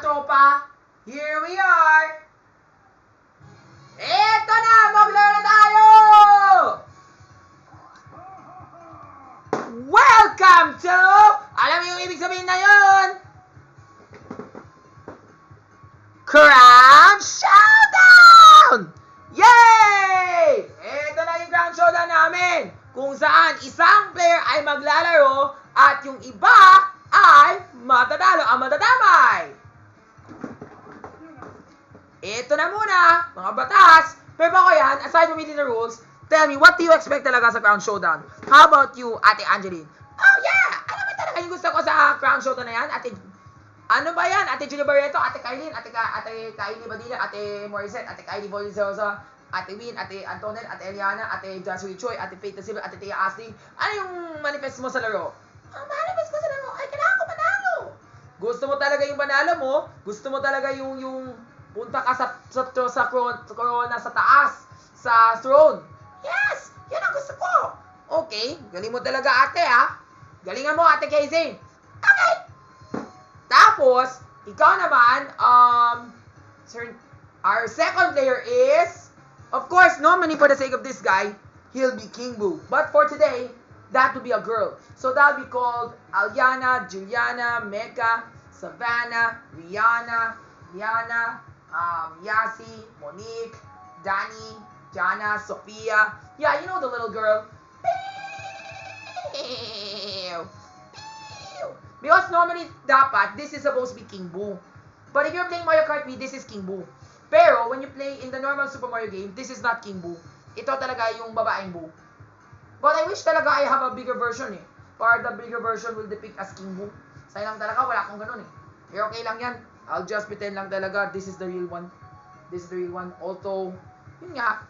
tropa. Here we are. Eto na! Maglaro na tayo! Welcome to... Alam mo yung ibig sabihin na yun? Crown Showdown! Yay! Eto na yung Crown Showdown namin. Kung saan isang player ay maglalaro at yung iba ay matatalo ang matadamay. Ito na muna, mga batas. Pero ako yan, aside from meeting the rules, tell me, what do you expect talaga sa Crown Showdown? How about you, Ate Angeline? Oh yeah! Alam mo talaga yung gusto ko sa Crown Showdown na yan? Ano ba yan? Ate Julia Barreto, Ate Kailin, Ate Kylie Badilla, Ate Morissette, Ate Kylie Bolisosa, Ate Win, Ate Antonel, Ate Eliana, Ate Joshua Choi, Ate Faith Silva, Ate Tia Ashley. Ano yung manifest mo sa laro? Ang manifest ko sa laro ay kailangan ko manalo. Gusto mo talaga yung manalo mo? Gusto mo talaga yung punta ka sa corona sa taas, sa throne? Yes! Yan ang gusto ko! Okay, galing mo talaga ate ha. Galingan mo ate Casey. Okay! Tapos, ikaw naman, our second player is, of course, normally for the sake of this guy, he'll be King Boo. But for today, that would be a girl. So that'll be called Aliana, Juliana, Mecca, Savannah, Rihanna, Liana, Yasi, Monique, Danny, Jana, Sophia. Yeah, you know the little girl. Because normally, dapat, this is supposed to be King Boo. But if you're playing Mario Kart Wii, this is King Boo. Pero, when you play in the normal Super Mario game, this is not King Boo. Ito talaga yung babaeng Boo. But I wish talaga I have a bigger version eh. Or the bigger version will depict as King Boo. Sayang talaga, wala akong ganun eh. Pero okay lang yan. I'll just pretend lang talaga, this is the real one. This is the real one. Although, yun nga.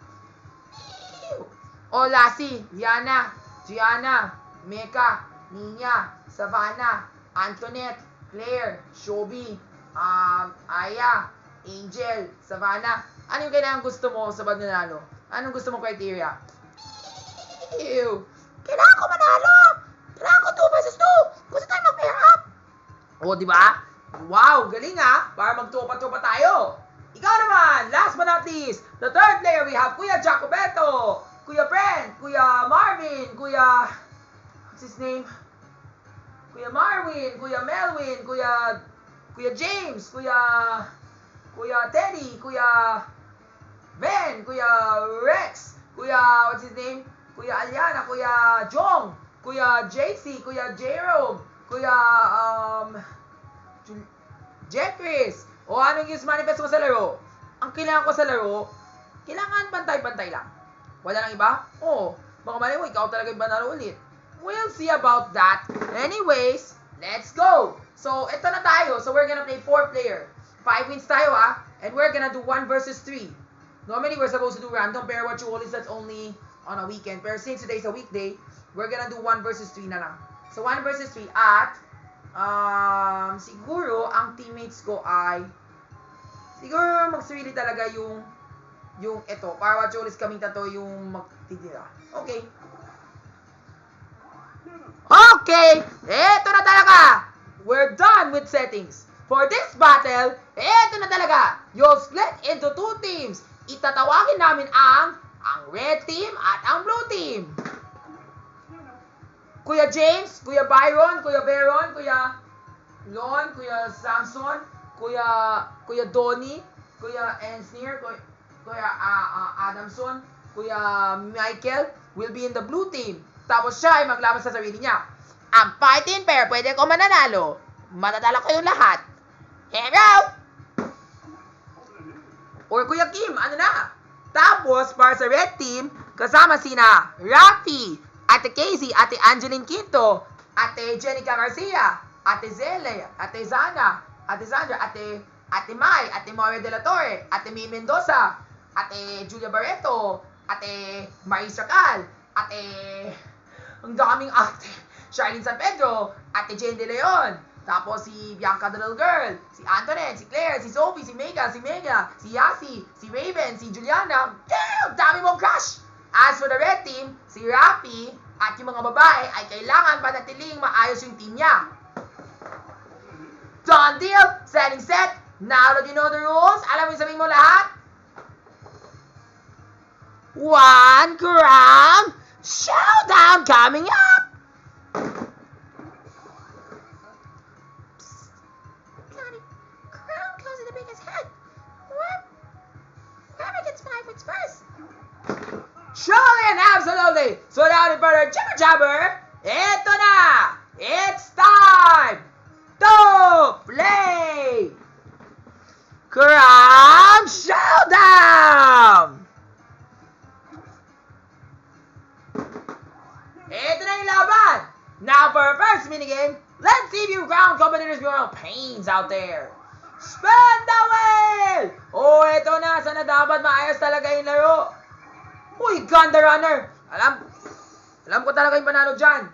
O, Lassie, Liana, Gianna, Mecca, Nina, Savannah, Antoinette, Claire, Shobi, Aya, Angel, Savannah. Ano yung kailangan gusto mo sa pananalo? Anong gusto mo criteria? Kailangan ko manalo! Kailangan ko 2 versus 2! Gusto tayo mag-pair up! O, di ba? Wow, galing ha! Para magtupa-tupa tayo! Ikaw naman, last but not least, the third player we have, Kuya Jacobeto, Kuya Brent, Kuya Marvin, Kuya... What's his name? Kuya Marvin, Kuya Melvin, Kuya James, Kuya Teddy, Kuya Ben, Kuya Rex, Kuya, what's his name? Kuya Aliana, Kuya Jong, Kuya JC, Kuya Jerome, Kuya, Jeffries. O anong yung manifest mo sa laro? Ang kailangan ko sa laro, kailangan pantay-pantay lang. Wala nang iba? Oo. Baka mali mo, ikaw talaga yung banalo ulit. We'll see about that. Anyways, let's go. So, ito na tayo. So, we're gonna play 4 player. 5 wins tayo ha. And we're gonna do 1 versus 3. Normally, we're supposed to do random pair what you always that's only on a weekend. Pero since today's a weekday, we're gonna do 1 versus 3 na lang. So, 1 versus 3 at siguro, ang teammates ko ay siguro magsarili talaga yung ito. Para what you always kaming tato yung magtitira. Okay. Okay! Eto na talaga! We're done with settings. For this battle, eto na talaga! You'll split into 2 teams. Itatawagin namin ang red team at ang blue team. Kuya James, Kuya Byron, Kuya Veron, Kuya Lon, Kuya Samson, Kuya Donnie, Kuya Ensnir, Kuya Adamson, Kuya Michael will be in the blue team. Tapos siya ay maglaban sa sarili niya. Ang fighting pair, pwede ko mananalo. Matatala ko yung lahat. Hello! Or Kuya Kim, ano na? Tapos, para sa red team, kasama sina Rafi, Ate Casey, Ate Angeline Quinto, Ate Jenica Garcia, Ate Zele, Ate Zana, Ate Sandra, Ate Mai, Ate Maria de la Torre, Ate May Mendoza, Ate Julia Barreto, Ate Marisa Cal, Ate... Ang daming ate. Charlene San Pedro, Ate Jane De Leon, tapos si Bianca the Little Girl, si Antoinette, si Claire, si Sophie, si Mega, si Yasi, si Raven, si Juliana. Damn! Dami mong crush! As for the red team, si Rafi at yung mga babae ay kailangan panatiling maayos yung team niya. Done deal! Setting set! Now that you know the rules, alam mo yung sabihin mo lahat? 1 Crown Showdown coming up! Bloody crown close to the biggest head. Whoever gets 5 wins first. Surely and absolutely! So without any further jabber, ito na! It's time to play Crown Showdown! Ito na yung laban! Now for our first minigame, let's see if you ground competitors be around pains out there. Spin the wheel! Oh, ito na. Sana dapat maayos talaga yung laro. Uy, Ganda Runner! Alam ko talaga yung panalo dyan.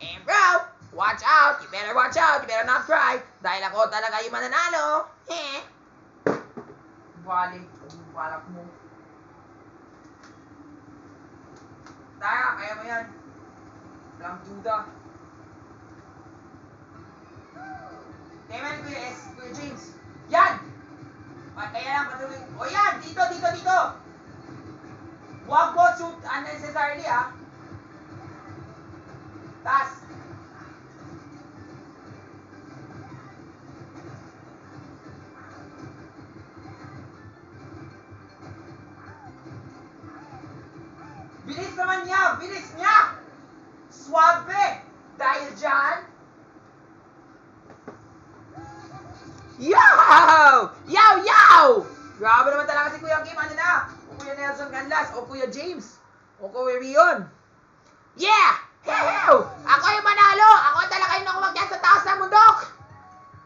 And bro, watch out. You better watch out. You better not cry. Dahil ako talaga yung mananalo. Balik. Balak mo. Tara, kaya mo yan. Walang duda. Kaya man, Kuya James. Yan! Kaya lang, patuloy. O yan! Dito! Huwag mo shoot unnecessarily, ha? Tas. Bilis naman niya! Bilis niya! Suwabe! Dahil dyan, Yow! Grabe naman talaga si Kuya Kim, ano na? O Kuya Nelson Canlas, o Kuya James, o Kuya Rion. Yeah! Hew! Ako yung manalo! Ako talaga yung nakuwag sa taas ng bundok!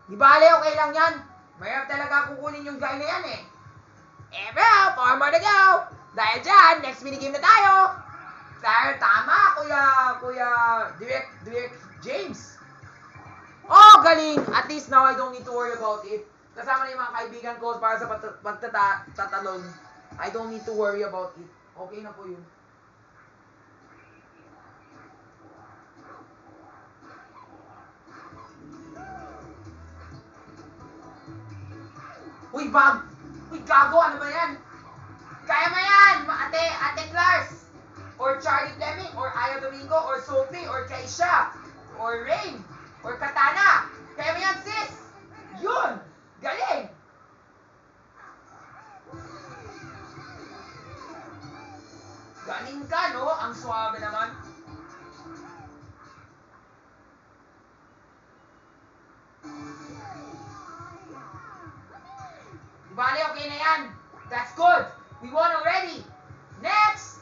Di bale, okay lang yan. Mayroon talaga kukunin yung guy na yan eh. Bro, 4 more to go! Dahil dyan, next minigame na tayo! Dahil tama, Kuya Direk James. Oh, galing! At least now I don't need to worry about it. Kasama na yung mga kaibigan ko para sa pagtatalon. I don't need to worry about it. Okay na po yun. Uy, gago! Ano ba yan? Kaya mo yan! Ate Clars! Or Charlie Fleming, or Aya Domingo, or Sophie, or Keisha, or Rain, or Katana. Kaya mo yan, sis! Yun! Galing! Galing ka, no? Ang suwabe naman. Bale, okay na yan. That's good. We won already. Next!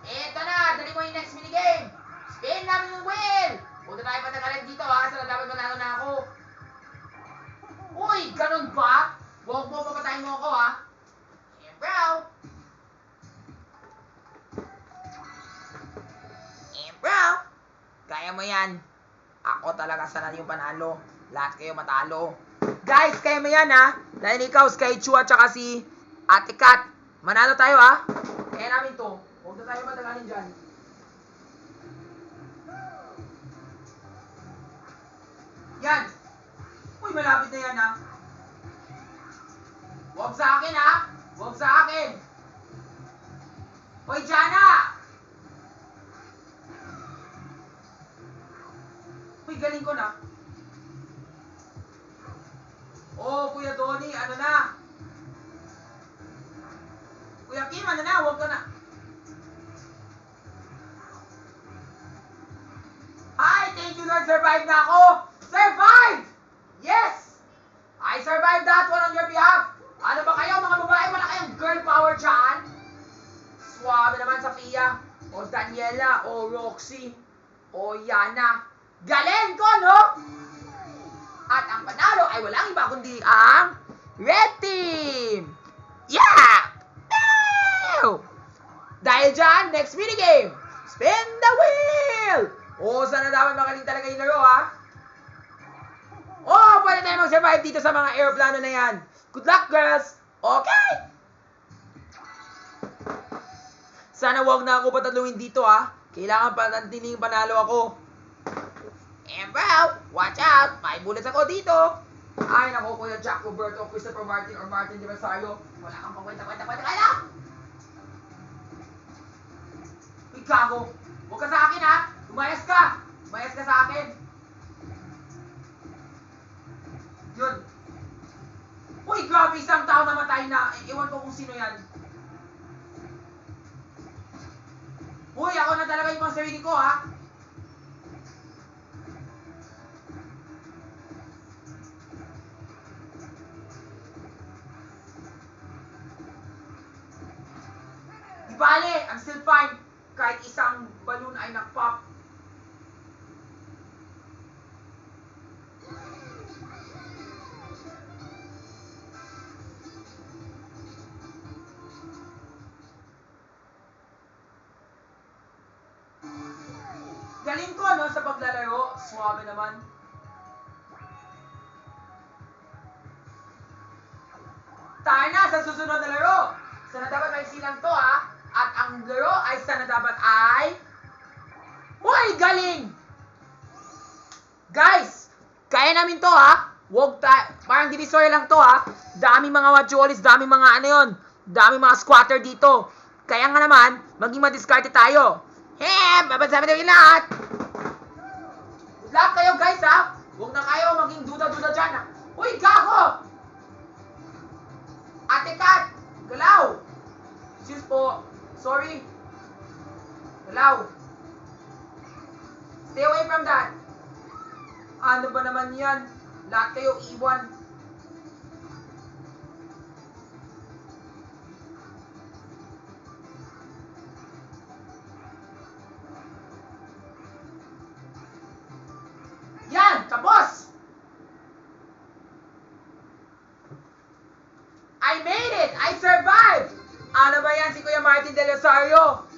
Eto na, dali mo yung next minigame. Spin namin yung wheel. Punta tayo patagalan dito, ha? Sa dapat manalo na ako. Uy, ganun ba? Huwag mo, papatayin mo ako, ha? Bro. Kaya mo yan. Ako talaga sana yung panalo. Lahat kayo matalo. Guys, kaya mo yan, ha? Dahil ikaw, Sky Chu, at saka si Ate Kat. Manalo tayo, ha? Kaya namin to. Huwag na tayo matagalin dyan. Yan. Uy, malapit na yan, ha? Huwag sa akin, ha? Huwag sa akin. Hoy, Jana! Uy, galing ko na. Oh, Kuya Donnie, ano na? Kuya Kim, ano na? Huwag ka na. Hi, thank you Lord, survive na ako. Survive! Yes! I survived that one on your behalf. Ano ba kayo, mga babae? Wala kayong girl power dyan? Suwabe naman sa Pia, o Daniela, o Roxy, o Yana. Galing ko, no? At ang panalo ay walang iba kundi ang Red Team! Yeah! Ew! Dahil dyan, next minigame, spin the wheel! O, sana dapat magaling talaga yung laro, ha? Oh, pwede tayo mag-survive dito sa mga aeroplano na yan. Good luck, girls! Okay! Sana wag na ako pataluin dito, ha? Kailangan panatiling panalo ako. And bro, watch out! May bullets ako dito. Ay, naku, Kuya Jack Roberto, Christopher Martin, or Martin Di Rosario. Wala kang pagkwenta-kwenta kaya! Uy, gago! Huwag ka sa akin, ha! Lumayas ka! Lumayas ka sa akin! Yun. Uy, grabe, isang tao namatay na. Ewan ko kung sino yan. Uy, ako na talaga yung mga sarili ko, ha? Di bale, I'm still fine. Kahit isang balloon ay nag-pop. Galing ko, no, sa paglalaro. Suwabe naman. Tayo na sa susunod na laro. Sana dapat may silang to, ha? At ang laro ay sana dapat ay... Uy, galing! Guys, kaya namin to, ha? Parang divisory lang to, ha? Daming mga wachuolis, daming mga ano yun. Daming mga squatter dito. Kaya nga naman, maging madiskarte tayo. Babansabi na yung lahat. Good luck kayo, guys, ha? Huwag na kayo maging duda-duda dyan, ha? Uy, gago! Ate Kat! Galaw! Excuse po. Sorry. Galaw. Stay away from that. Ano ba naman yan? Lahat kayo iwan. Yan! Tapos! I made it! I survived! Ano ba yan si Kuya Martin Del Rosario?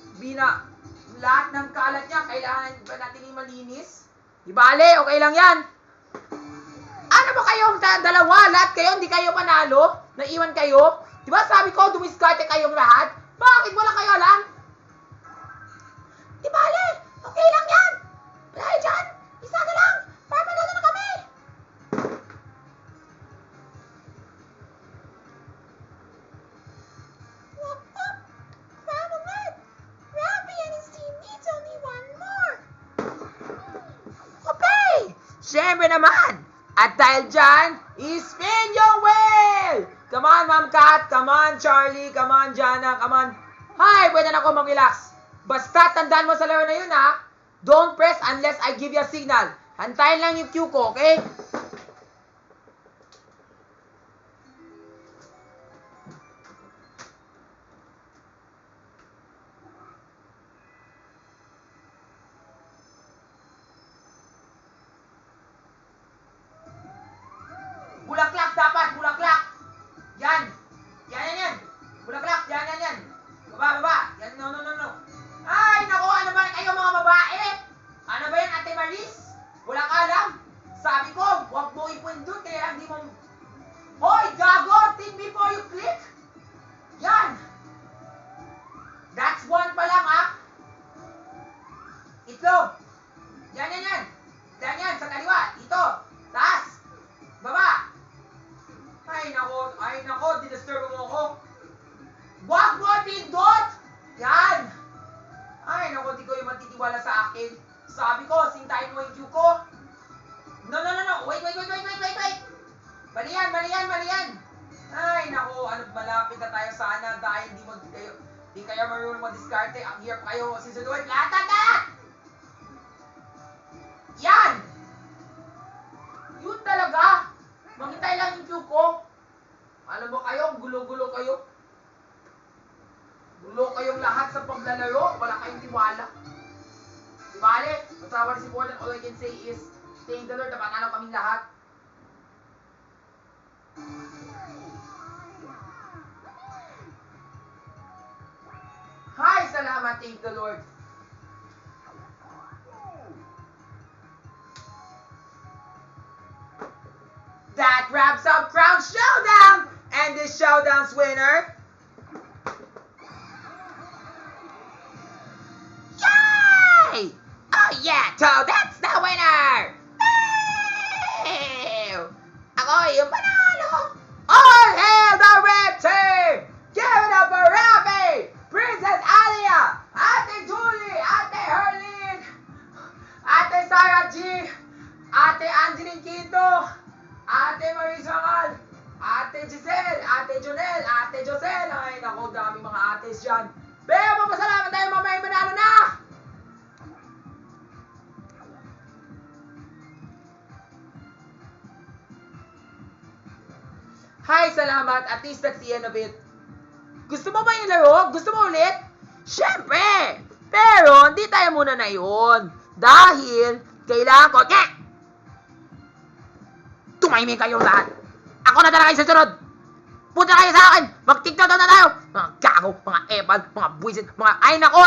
Lahat ng kalat niya, kailangan ba natin yung malinis? Di bale, okay lang yan. Ano ba kayong dalawa? Lahat kayo, hindi kayo panalo? Naiwan kayo? Di ba sabi ko, dumiskarte kayong lahat? Bakit wala kayo lang? Di bale, okay lang yan. Dahil dyan, isa na lang. Para panalo na kami. Crown alert! Rampy and his team needs only one more. Okay! Siyempre naman! At dahil dyan, spin your wheel! Come on, Ma'am Kat! Come on, Charlie! Come on, Jana! Come on! Hi! Pwede na ako mag-relax. Basta tandaan mo sa laro na yun, ha? Don't press unless I give you a signal. Hantayin lang yung cue ko, okay? Bulaklak dapat, bulaklak. Yan. Yan. Bulaklak, yan. Baba. Yan, no. Ay, naku, ano ba kayo mga babae? Ano ba yan, Ate Maris? Wala ka alam. Sabi ko, huwag mo ipundot, kaya hindi mo... Hoy, gago! Think before you click. Yan. That's one pa lang, ha? Itlog. Yan. Yan, sa kaliwa. Dito. Taas. Baba. Ay nako, dinasturbo mo ako. Wag mo pindot! Yan! Ay nako, di ko yung matitiwala sa akin. Sabi ko, sintayin mo yung cue ko. No. Wait. Mali yan. Ay nako, malapit na tayo sana dahil di kayo marunong madiskarte. Ang hirap kayo sisunod. Lahat! Yan! Yun talaga! Maghintay lang yung cue ko. Alam mo kayo, gulo-gulo kayo. Gulo kayong lahat sa paglalaro. Wala kayong tiwala. Di bale, basta what is important, all I can say is, thank the Lord, napanalo kaming lahat. Hi, salamat, thank the Lord. That wraps up Crown Showdown! And this showdown's winner... Yay! Oh yeah, so that's the winner! Woo! Ako, tayong panalo! All hail the red team! Give it up for Rafi! Princess Alia! Ate Julie! Ate Herlene! Ate Sarah G! Ate Angeline Quinto! Ate Marie Sangal! Ate Giselle! Ate Jonel! Ate Josel! Ay, naku, daming mga ates dyan. Pero papasalamat tayo mamaya manalo na! Hi, salamat. At least that's the end of it. Gusto mo ba yung laro? Gusto mo ulit? Siyempre! Pero, hindi tayo muna na yun. Dahil, kailangan ko... Tumahimik kayong lahat. Ako na talaga yung susunod. Punta kayo sa akin. Mag-tiktok na tayo. Mga gago, mga epal, mga buwisit, mga... Ay, nako!